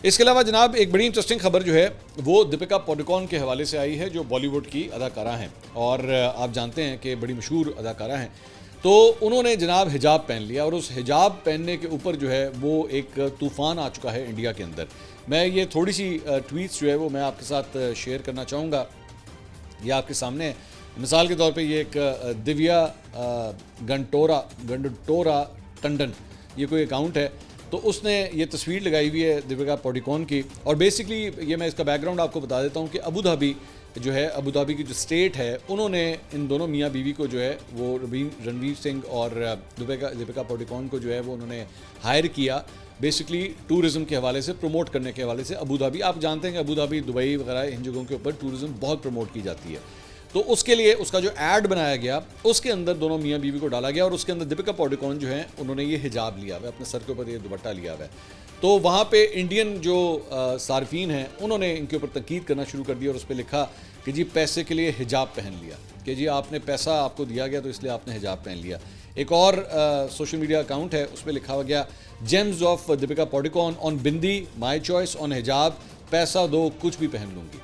इसके अलावा जनाब एक बड़ी इंटरेस्टिंग खबर जो है वो दीपिका पादुकोण के हवाले से आई है, जो बॉलीवुड की अदाकारा हैं और आप जानते हैं कि बड़ी मशहूर अदाकारा हैं। तो उन्होंने जनाब हिजाब पहन लिया और उस हिजाब पहनने के ऊपर जो है वो एक तूफ़ान आ चुका है इंडिया के अंदर। मैं ये थोड़ी सी ट्वीट्स जो है वो मैं आपके साथ शेयर करना चाहूँगा। ये आपके सामने है। मिसाल के तौर पे ये एक दिव्या गंडोरा टंडन, ये कोई अकाउंट है, तो उसने ये तस्वीर लगाई हुई है दीपिका पादुकोण की। और बेसिकली ये मैं इसका बैकग्राउंड आपको बता देता हूँ कि अबू धाबी जो है, अबू धाबी की जो स्टेट है, उन्होंने इन दोनों मियाँ बीवी को जो है वो रणवीर सिंह और दीपिका पादुकोण को जो है वो उन्होंने हायर किया बेसिकली टूरिज़्म के हवाले से, प्रमोट करने के हवाले से। अबू धाबी, आप जानते हैं कि अबू धाबी, दुबई वगैरह इन जगहों के ऊपर टूरिज़्म बहुत प्रमोट की जाती है। तो उसके लिए उसका जो ऐड बनाया गया उसके अंदर दोनों मियाँ बीवी को डाला गया और उसके अंदर दीपिका पादुकोण जो है उन्होंने ये हिजाब लिया हुआ है, अपने सर के ऊपर ये दुपट्टा लिया हुआ है। तो वहाँ पे इंडियन जो सार्फिन हैं उन्होंने इनके ऊपर तनकीद करना शुरू कर दिया और उस पर लिखा कि जी पैसे के लिए हिजाब पहन लिया, कि जी आपने पैसा आपको दिया गया तो इसलिए आपने हिजाब पहन लिया। एक और सोशल मीडिया अकाउंट है, उस पर लिखा हुआ गया James of Deepika Padukone on bindi, my choice on हिजाब, पैसा दो कुछ भी पहन लूँगी।